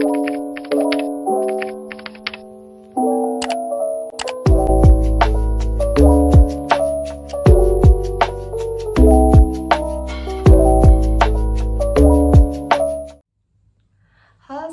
Halo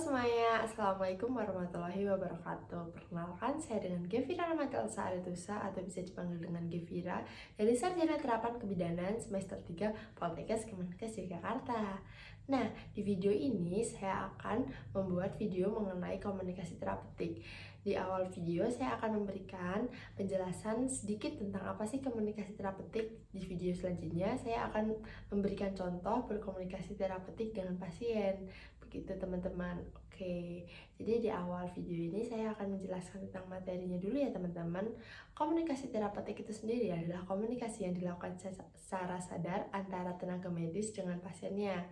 semuanya, Assalamualaikum warahmatullahi wabarakatuh. Perkenalkan, saya dengan Gevira Rahmatilsa Aritusa atau bisa dipanggil dengan Gevira dari Sarjana Terapan Kebidanan semester 3 Poltekkes Kemenkes Yogyakarta. Nah, di video ini saya akan membuat video mengenai komunikasi terapeutik. Di awal video saya akan memberikan penjelasan sedikit tentang apa sih komunikasi terapeutik. Di video selanjutnya saya akan memberikan contoh berkomunikasi terapeutik dengan pasien. Begitu teman-teman. Oke, jadi di awal video ini saya akan menjelaskan tentang materinya dulu ya teman-teman. Komunikasi terapeutik itu sendiri adalah komunikasi yang dilakukan secara sadar antara tenaga medis dengan pasiennya,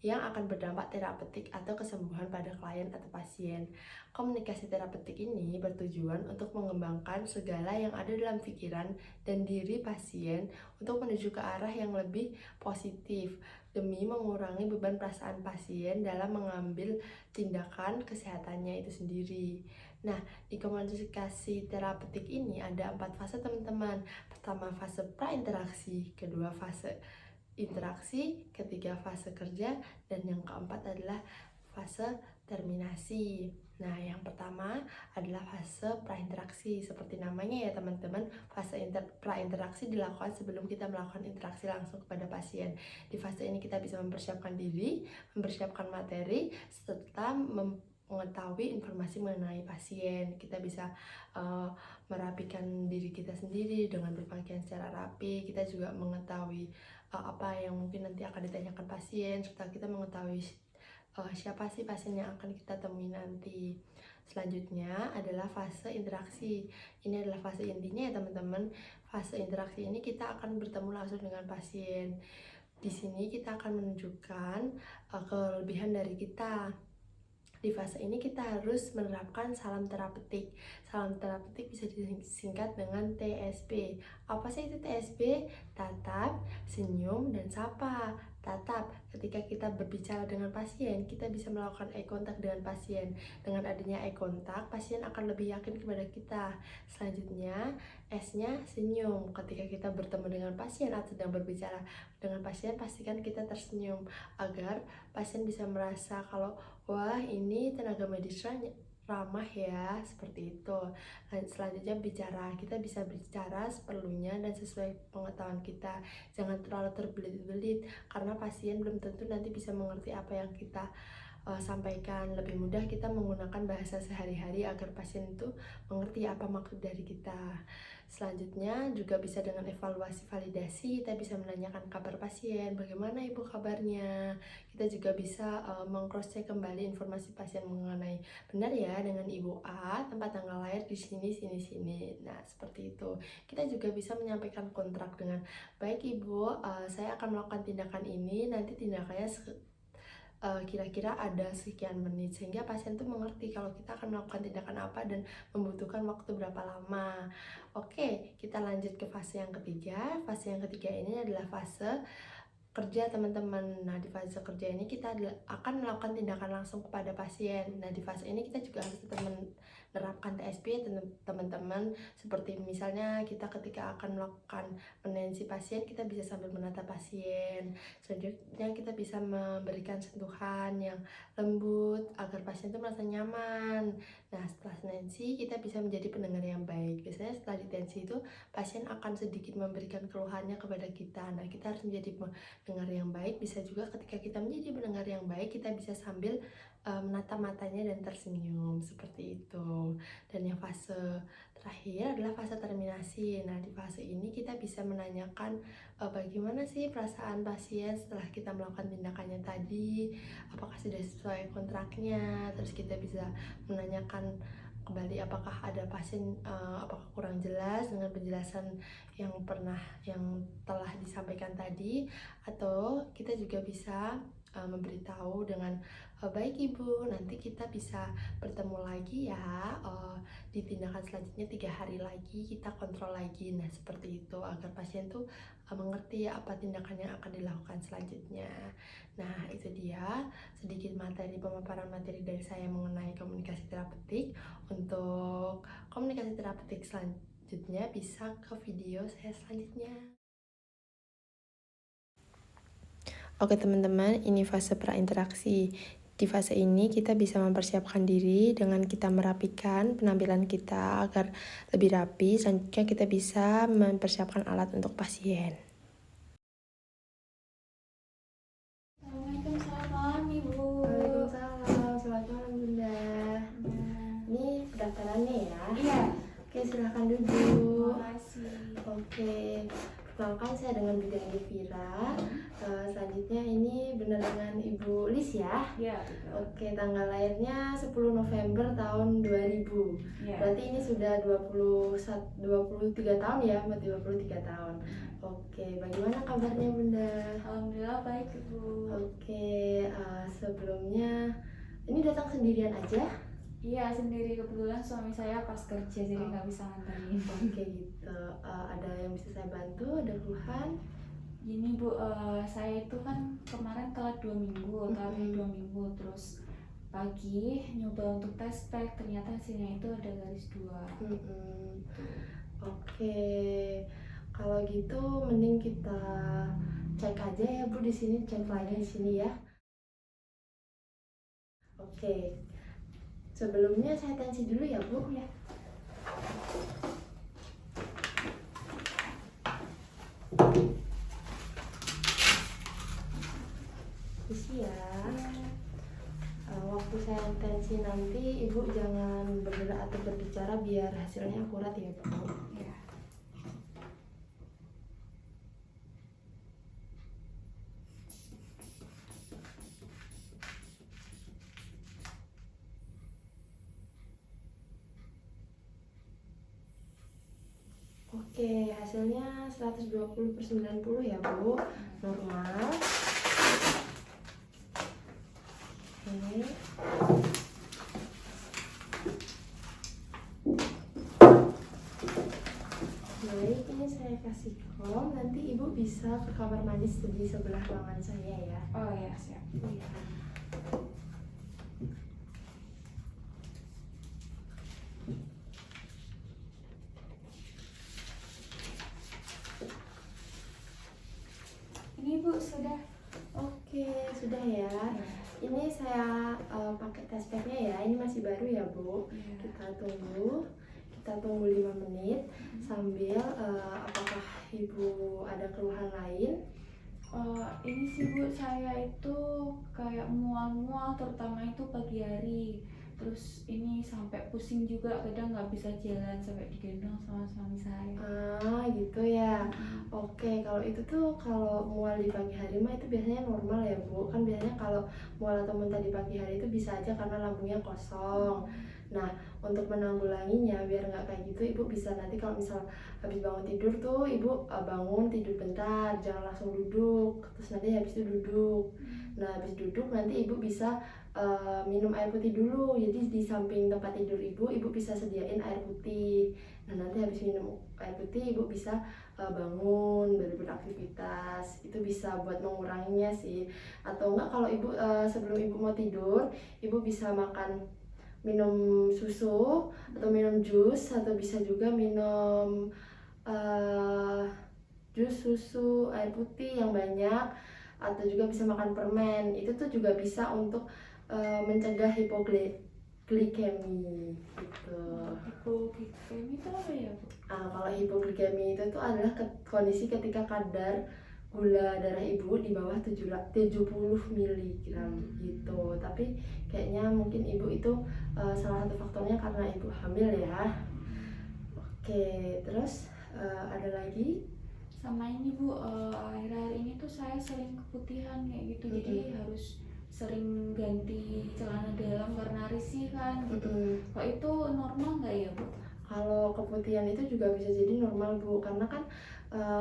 yang akan berdampak terapeutik atau kesembuhan pada klien atau pasien. Komunikasi terapeutik ini bertujuan untuk mengembangkan segala yang ada dalam pikiran dan diri pasien untuk menuju ke arah yang lebih positif demi mengurangi beban perasaan pasien dalam mengambil tindakan kesehatannya itu sendiri. Nah, di komunikasi terapeutik ini ada 4 fase teman-teman. Pertama fase prainteraksi, kedua fase interaksi, ketiga fase kerja, dan yang keempat adalah fase terminasi. Nah, yang pertama adalah fase prainteraksi. Seperti namanya ya teman-teman, fase prainteraksi dilakukan sebelum kita melakukan interaksi langsung kepada pasien. Di fase ini kita bisa mempersiapkan diri, mempersiapkan materi, serta mengetahui informasi mengenai pasien. Kita bisa merapikan diri kita sendiri dengan berpakaian secara rapi. Kita juga mengetahui apa yang mungkin nanti akan ditanyakan pasien, serta kita mengetahui siapa sih pasien yang akan kita temui nanti. Selanjutnya adalah fase interaksi. Ini adalah fase intinya ya teman-teman. Fase interaksi ini kita akan bertemu langsung dengan pasien. Di sini kita akan menunjukkan kelebihan dari kita. Di fase ini kita harus menerapkan salam terapeutik. Salam terapeutik bisa disingkat dengan TSP. Apa sih itu TSP? Tatap, senyum, dan sapa. Tatap, ketika kita berbicara dengan pasien, kita bisa melakukan eye contact dengan pasien. Dengan adanya eye contact, pasien akan lebih yakin kepada kita. Selanjutnya, S-nya senyum. Ketika kita bertemu dengan pasien atau sedang berbicara dengan pasien, pastikan kita tersenyum agar pasien bisa merasa kalau wah, ini tenaga medisnya ramah ya, seperti itu. Selanjutnya bicara, kita bisa bicara seperlunya dan sesuai pengetahuan kita. Jangan terlalu terbelit-belit karena pasien belum tentu nanti bisa mengerti apa yang kita sampaikan. Lebih mudah kita menggunakan bahasa sehari-hari agar pasien itu mengerti apa maksud dari kita. Selanjutnya juga bisa dengan evaluasi validasi, kita bisa menanyakan kabar pasien, bagaimana ibu kabarnya. Kita juga bisa meng-cross-check kembali informasi pasien mengenai benar ya dengan ibu A, tempat tanggal lahir di sini, sini, sini. Nah, seperti itu. Kita juga bisa menyampaikan kontrak dengan, baik ibu, saya akan melakukan tindakan ini, nanti tindakannya kira-kira ada sekian menit, sehingga pasien tuh mengerti kalau kita akan melakukan tindakan apa dan membutuhkan waktu berapa lama. Oke, kita lanjut ke fase yang ketiga. Fase yang ketiga ini adalah fase kerja teman-teman. Nah, di fase kerja ini kita akan melakukan tindakan langsung kepada pasien. Nah, di fase ini kita juga harus tetap menerapkan TSP teman-teman. Seperti misalnya kita ketika akan melakukan menensi pasien, kita bisa sambil menatap pasien. Selanjutnya kita bisa memberikan sentuhan yang lembut agar pasien itu merasa nyaman. Nah, setelah tensi kita bisa menjadi pendengar yang baik. Biasanya setelah ditensi itu pasien akan sedikit memberikan keluhannya kepada kita. Nah, kita harus menjadi pendengar yang baik. Bisa juga ketika kita menjadi pendengar yang baik, kita bisa sambil menatap matanya dan tersenyum seperti itu. Dan yang fase terakhir adalah fase terminasi. Nah, di fase ini kita bisa menanyakan bagaimana sih perasaan pasien setelah kita melakukan tindakannya tadi, apakah sudah sesuai kontraknya. Terus kita bisa menanyakan kembali apakah ada pasien apakah kurang jelas dengan penjelasan yang telah disampaikan tadi, atau kita juga bisa memberitahu dengan baik Ibu, nanti kita bisa bertemu lagi ya, di tindakan selanjutnya 3 hari lagi kita kontrol lagi. Nah seperti itu agar pasien tuh mengerti apa tindakan yang akan dilakukan selanjutnya. Nah itu dia sedikit pemaparan materi dari saya mengenai komunikasi terapeutik. Untuk komunikasi terapeutik selanjutnya bisa ke video saya selanjutnya. Oke teman-teman, ini fase prainteraksi. Di fase ini kita bisa mempersiapkan diri dengan kita merapikan penampilan kita agar lebih rapi. Selanjutnya kita bisa mempersiapkan alat untuk pasien. Assalamualaikum, selamat malam Ibu. Waalaikumsalam, selamat malam Bunda. Ini pendaftarannya ya? Iya. Oke, silahkan duduk. Terima kasih. Oke, perkenalkan saya dengan Bidan Gevira. Selanjutnya ini benar dengan Ibu Lis ya? Iya, betul. Oke, tanggal lahirnya 10 November tahun 2000. Iya. Berarti ini sudah 23 tahun ya, 23 tahun. Oke, bagaimana kabarnya Bunda? Alhamdulillah baik Ibu. Oke, sebelumnya ini datang sendirian aja? Iya, sendiri, kebetulan suami saya pas kerja jadi nggak bisa nganterin. Oke gitu, ada yang bisa saya bantu, ada keluhan? Gini Bu, saya itu kan kemarin telat 2 minggu, telatnya 2 minggu, terus pagi nyoba untuk tes pack, ternyata hasilnya itu ada garis 2. Oke, kalau gitu mending kita cek aja ya Bu di sini, cek lagi di sini ya. Oke, sebelumnya saya tensi dulu ya Bu ya. Isi ya. Waktu saya tensi nanti Ibu jangan bergerak atau berbicara biar hasilnya akurat ya Bu. Iya. Oke, hasilnya 120/90 ya Bu, normal. Oke. Baik, ini saya kasih kom, nanti Ibu bisa ke kamar mandi di sebelah ruangan saya ya. Oh ya, siap. Iya. Ini Bu, sudah. Oke, sudah ya. Ini saya pakai test packnya ya. Ini masih baru ya Bu. Iya. Kita tunggu 5 menit sambil apakah Ibu ada keluhan lain? Ini sih Bu, saya itu kayak mual-mual, terutama itu pagi hari. Terus ini sampai pusing juga, kadang nggak bisa jalan sampai digendong sama suami saya. Gitu ya. Oke, kalau itu tuh kalau mual di pagi hari mah itu biasanya normal ya Bu. Kan biasanya kalau mual atau muntah di pagi hari itu bisa aja karena lambungnya kosong. Nah, untuk menanggulanginya biar nggak kayak gitu, Ibu bisa nanti kalau misal habis bangun tidur tuh Ibu bangun tidur bentar, jangan langsung duduk. Terus nanti habis itu duduk. Nah, habis duduk nanti Ibu bisa minum air putih dulu. Jadi di samping tempat tidur Ibu bisa sediain air putih. Nah, nanti habis minum air putih Ibu bisa bangun baru beraktivitas. Itu bisa buat menguranginya sih. Atau enggak kalau Ibu sebelum Ibu mau tidur, Ibu bisa minum susu atau minum jus, atau bisa juga minum jus, susu, air putih yang banyak, atau juga bisa makan permen. Itu tuh juga bisa untuk mencegah hipoglikemi gitu. Hipoglikemi itu apa ya Bu? Kalau hipoglikemi itu tuh adalah kondisi ketika kadar gula darah Ibu di bawah 70 mg gitu. Tapi kayaknya mungkin Ibu itu salah satu faktornya karena Ibu hamil ya. Oke, terus ada lagi? Sama ini Bu, akhir-akhir ini tuh saya sering keputihan kayak gitu, jadi harus sering ganti celana dalam karena risih kan gitu. Kok itu normal nggak ya Bu? Kalau keputihan itu juga bisa jadi normal Bu, karena kan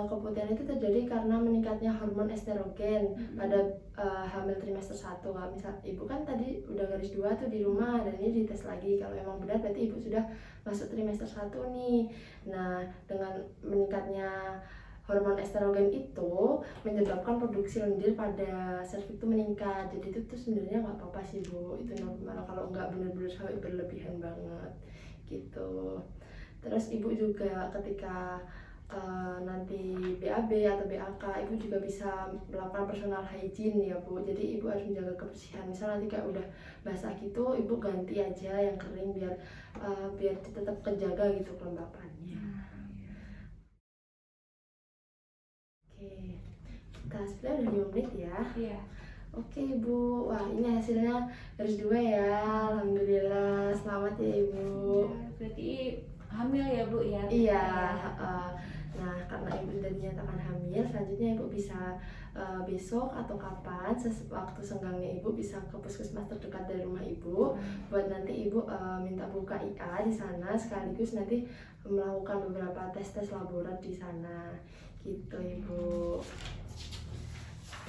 keputihan itu terjadi karena meningkatnya hormon estrogen pada hamil trimester 1. Kalau misal ibu kan tadi udah garis 2 tuh di rumah, dan ini dites lagi. Kalau emang benar berarti ibu sudah masuk trimester 1 nih. Nah, dengan meningkatnya hormon estrogen itu menyebabkan produksi lendir pada serviks itu meningkat. Jadi itu tuh sebenarnya nggak apa-apa sih Bu, itu normal kalau nggak benar-benar sampai berlebihan banget gitu. Terus ibu juga ketika nanti BAB atau BAK, ibu juga bisa melakukan personal hygiene ya Bu. Jadi ibu harus menjaga kebersihan. Misal nanti kayak udah basah gitu, ibu ganti aja yang kering biar biar tetap kejaga gitu kelembapannya. Oke, kita sebenarnya udah 5 menit ya. Iya. Oke Ibu, wah ini hasilnya garis 2 ya. Alhamdulillah, selamat ya Ibu. Ya, berarti hamil ya Bu ya? Iya, nah karena Ibu sudah dinyatakan hamil, selanjutnya Ibu bisa besok atau kapan waktu senggangnya Ibu bisa ke puskesmas terdekat dari rumah Ibu, buat nanti Ibu minta buka IA di sana, sekaligus nanti melakukan beberapa tes laborat di sana gitu Ibu.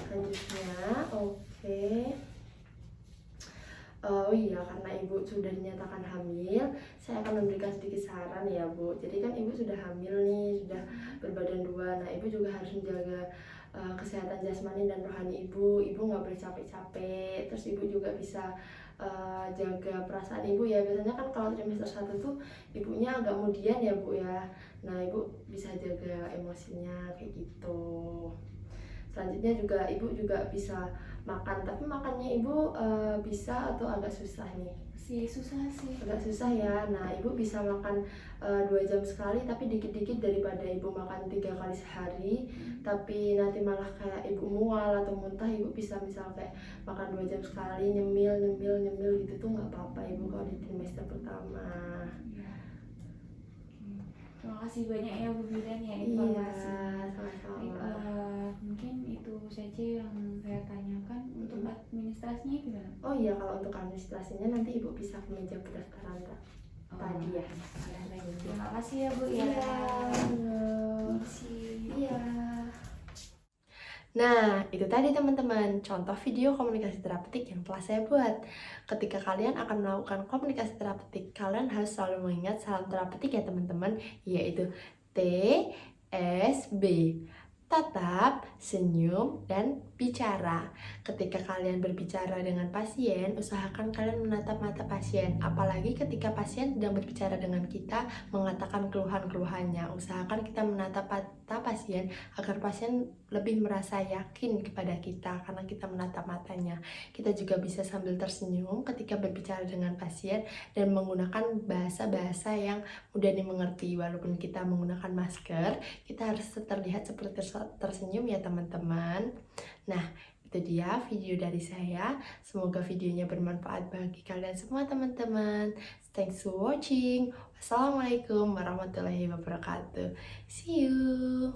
Selanjutnya, oke. Oh iya, karena ibu sudah dinyatakan hamil, saya akan memberikan sedikit saran ya Bu. Jadi kan ibu sudah hamil nih, sudah berbadan 2. Nah ibu juga harus menjaga kesehatan jasmani dan rohani ibu. Ibu nggak boleh capek-capek. Terus ibu juga bisa jaga perasaan ibu ya. Biasanya kan kalau trimester 1 tuh ibunya agak kemudian ya Bu ya. Nah ibu bisa jaga emosinya kayak gitu. Selanjutnya juga ibu juga bisa makan, tapi makannya ibu bisa atau agak susah nih? Susah sih. Agak susah ya. Nah ibu bisa makan 2 jam sekali, tapi dikit-dikit, daripada ibu makan 3 kali sehari tapi nanti malah kayak ibu mual atau muntah. Ibu bisa misal kayak makan 2 jam sekali, nyemil gitu tuh nggak apa-apa ibu kalau di trimester pertama. Terima kasih banyak ya Bu Bidan ya Iya, informasinya. sama-sama. Mungkin itu saja yang saya tanyakan. Untuk administrasinya gimana? Oh iya, kalau untuk administrasinya nanti ibu bisa ke meja pendaftaran tadi ya. Terima kasih ya Bu ya. Iya. Permisi. Iya. Nah, itu tadi teman-teman, contoh video komunikasi terapeutik yang telah saya buat. Ketika kalian akan melakukan komunikasi terapeutik, kalian harus selalu mengingat salam terapeutik ya teman-teman, yaitu TSB. Tatap, senyum, dan bicara. Ketika kalian berbicara dengan pasien, usahakan kalian menatap mata pasien. Apalagi ketika pasien sedang berbicara dengan kita, mengatakan keluhan-keluhannya. Usahakan kita menatap mata pasien agar pasien lebih merasa yakin kepada kita karena kita menatap matanya. Kita juga bisa sambil tersenyum ketika berbicara dengan pasien dan menggunakan bahasa-bahasa yang mudah dimengerti. Walaupun kita menggunakan masker, kita harus terlihat seperti tersenyum ya teman-teman. Nah, itu dia video dari saya. Semoga videonya bermanfaat bagi kalian semua teman-teman. Thanks for watching. Wassalamualaikum warahmatullahi wabarakatuh. See you.